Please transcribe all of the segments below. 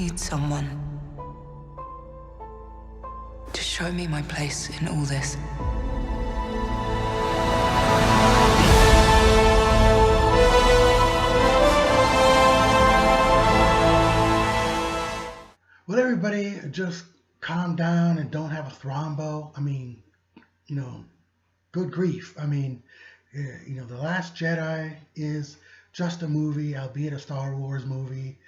need someone to show me my place in all this. Will everybody just calm down and don't have a thrombo? I mean, good grief. I mean, The Last Jedi is just a movie, albeit a Star Wars movie.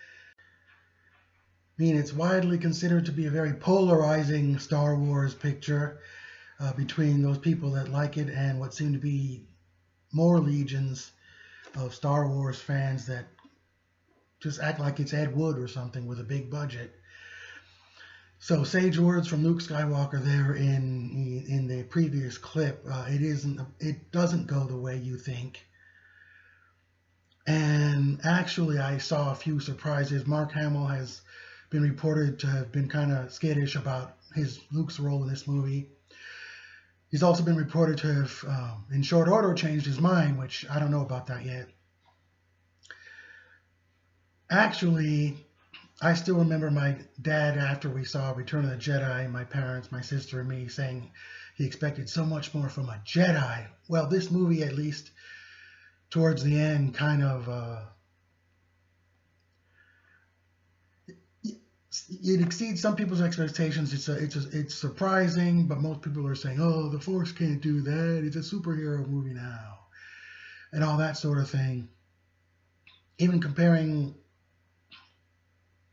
I mean, it's widely considered to be a very polarizing Star Wars picture between those people that like it and what seem to be more legions of Star Wars fans that just act like it's Ed Wood or something with a big budget. So sage words from Luke Skywalker there in the previous clip. It doesn't go the way you think. And actually, I saw a few surprises. Mark Hamill has been reported to have been kind of skittish about Luke's role in this movie. He's also been reported to have, in short order, changed his mind, which I don't know about that yet. Actually, I still remember my dad, after we saw Return of the Jedi, my parents, my sister, and me, saying he expected so much more from a Jedi. Well, this movie, at least towards the end, kind of it exceeds some people's expectations. It's surprising, but most people are saying, "Oh, the Force can't do that. It's a superhero movie now," and all that sort of thing. Even comparing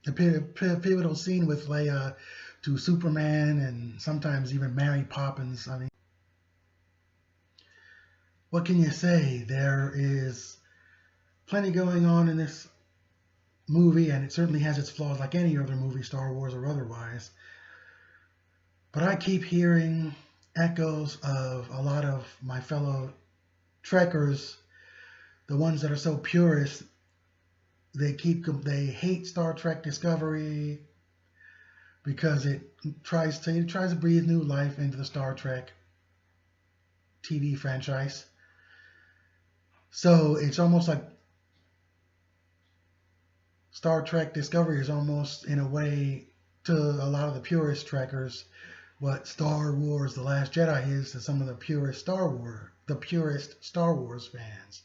the pivotal scene with Leia to Superman and sometimes even Mary Poppins. I mean, what can you say? There is plenty going on in this movie, and it certainly has its flaws like any other movie, Star Wars or otherwise. But I keep hearing echoes of a lot of my fellow Trekkers, the ones that are so purist. They hate Star Trek Discovery because it tries to breathe new life into the Star Trek TV franchise. So it's almost like Star Trek Discovery is almost, in a way, to a lot of the purist Trekkers, what Star Wars: The Last Jedi is to some of the purist Star Wars fans.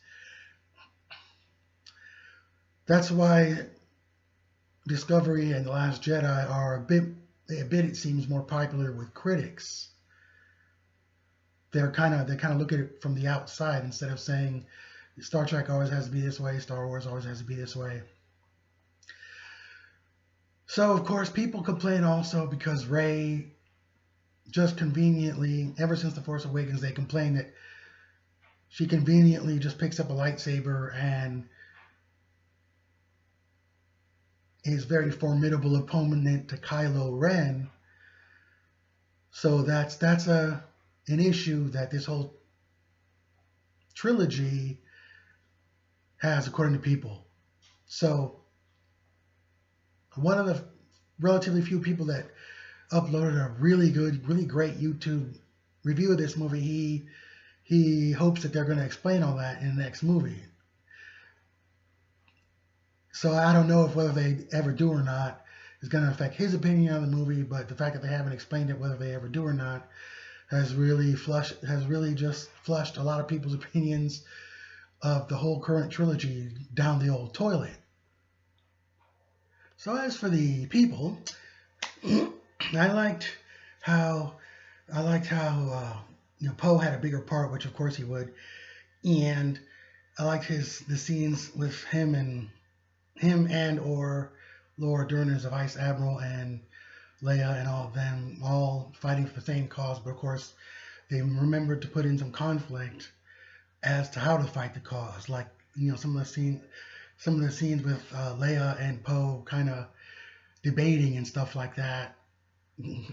That's why Discovery and The Last Jedi are a bit, it seems, more popular with critics. They kind of look at it from the outside instead of saying Star Trek always has to be this way, Star Wars always has to be this way. So, of course, people complain also because Rey just conveniently, ever since The Force Awakens, they complain that she conveniently just picks up a lightsaber and is very formidable opponent to Kylo Ren. So that's an issue that this whole trilogy has, according to people. So one of the relatively few people that uploaded a really great YouTube review of this movie, he hopes that they're going to explain all that in the next movie. So I don't know if whether they ever do or not is going to affect his opinion on the movie, but the fact that they haven't explained it, whether they ever do or not, has really just flushed a lot of people's opinions of the whole current trilogy down the old toilet. So as for the people, I liked how Poe had a bigger part, which of course he would, and I liked the scenes with him and or Laura Dern as a Vice Admiral and Leia and all of them all fighting for the same cause, but of course they remembered to put in some conflict as to how to fight the cause. Like, some of the scenes with Leia and Poe kind of debating and stuff like that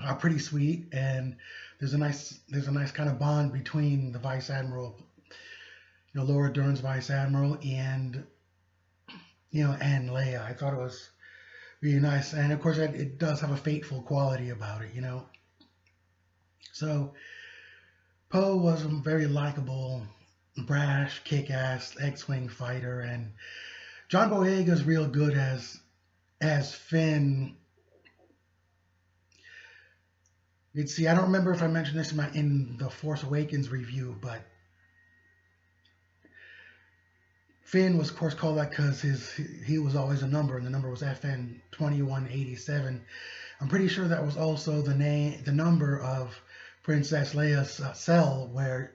are pretty sweet, and there's a nice kind of bond between the Vice Admiral, Laura Dern's Vice Admiral, and Leia. I thought it was really nice, and of course it does have a fateful quality about it, So Poe was a very likable, brash, kick-ass X-Wing fighter, and John Boyega's real good as as Finn. Let's see, I don't remember if I mentioned this in the Force Awakens review, but Finn was, of course, called that because he was always a number, and the number was FN 2187. I'm pretty sure that was also the number of Princess Leia's cell, where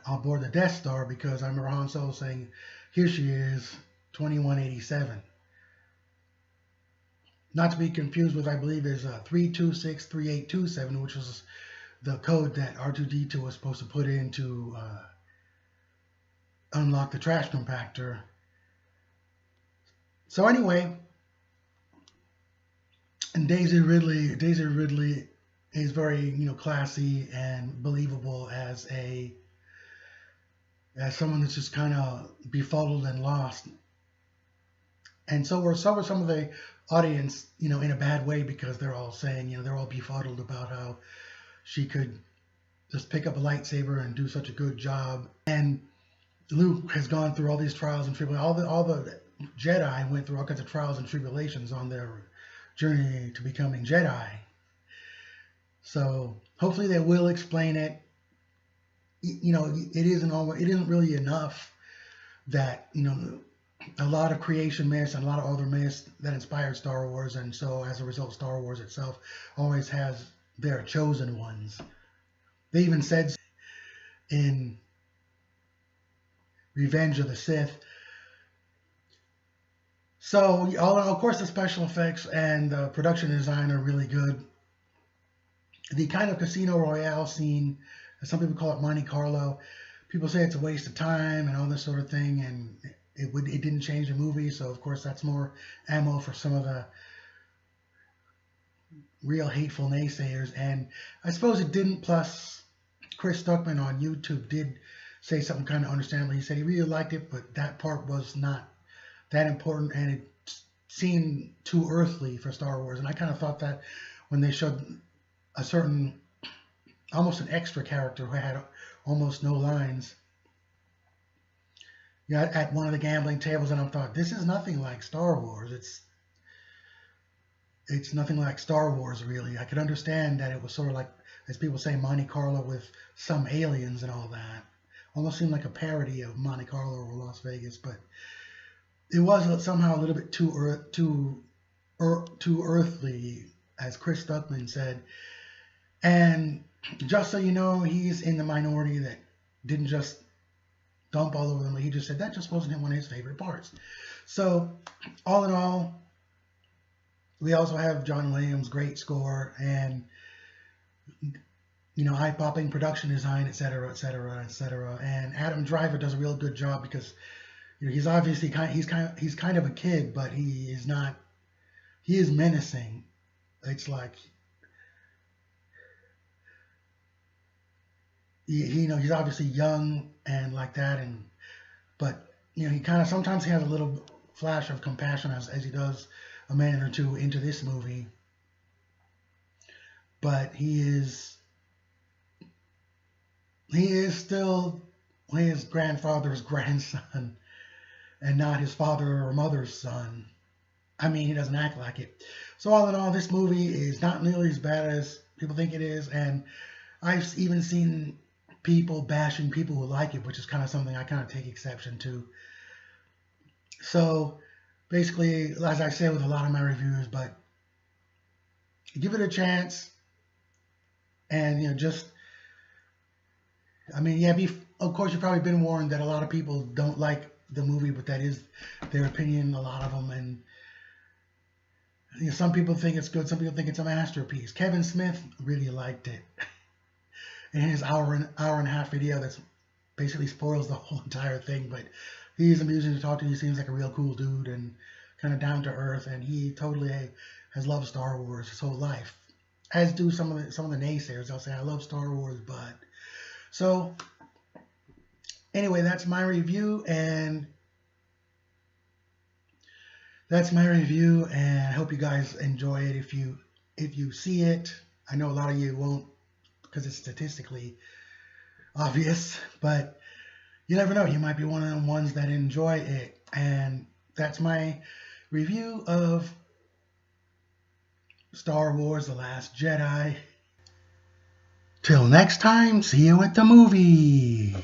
on board the Death Star, because I remember Han Solo saying, "Here she is, 2187." Not to be confused with, I believe, is 3263827, which was the code that R2-D2 was supposed to put in to unlock the trash compactor. So anyway, and Daisy Ridley is very, classy and believable as someone that's just kind of befuddled and lost. And so were some of the audience, in a bad way, because they're all saying, they're all befuddled about how she could just pick up a lightsaber and do such a good job. And Luke has gone through all these trials and tribulations. All the Jedi went through all kinds of trials and tribulations on their journey to becoming Jedi. So hopefully they will explain it. It isn't really enough that, a lot of creation myths and a lot of other myths that inspired Star Wars, and so as a result, Star Wars itself always has their chosen ones. They even said in Revenge of the Sith. So, of course, the special effects and the production design are really good. The kind of Casino Royale scene, some people call it Monte Carlo. People say it's a waste of time and all this sort of thing, and it didn't change the movie, so of course that's more ammo for some of the real hateful naysayers. And I suppose it didn't. Plus, Chris Stuckman on YouTube did say something kind of understandable. He said he really liked it, but that part was not that important, and it seemed too earthly for Star Wars. And I kind of thought that when they showed a certain, almost an extra character who had almost no lines, at one of the gambling tables, and I thought, this is nothing like Star Wars. It's nothing like Star Wars, really. I could understand that it was sort of like, as people say, Monte Carlo with some aliens and all that. Almost seemed like a parody of Monte Carlo or Las Vegas, but it was somehow a little bit too earthly, as Chris Stuckman said. And just so you know, he's in the minority that didn't just dump all over them. He just said that just wasn't one of his favorite parts. So, all in all, we also have John Williams' great score and, eye-popping production design, etc., etc., etc. And Adam Driver does a real good job because, he's obviously he's kind of a kid, but he is menacing. It's like he's obviously young and like that, but he kind of sometimes he has a little flash of compassion as he does a minute or two into this movie, but he is still his grandfather's grandson and not his father or mother's son. I mean, he doesn't act like it. So all in all, this movie is not nearly as bad as people think it is, and I've even seen people bashing people who like it, which is kind of something I kind of take exception to. So basically, as I say with a lot of my reviews, but give it a chance, and of course you've probably been warned that a lot of people don't like the movie, but that is their opinion, a lot of them, and some people think it's good, some people think it's a masterpiece. Kevin Smith really liked it. In his hour and a half video that basically spoils the whole entire thing, but he's amusing to talk to. He seems like a real cool dude and kind of down to earth, and he totally has loved Star Wars his whole life, as do some of the naysayers. They'll say, I love Star Wars, but... So anyway, that's my review, and I hope you guys enjoy it. If you see it, I know a lot of you won't, because it's statistically obvious, but you never know. You might be one of the ones that enjoy it. And that's my review of Star Wars: The Last Jedi. Till next time, see you at the movie.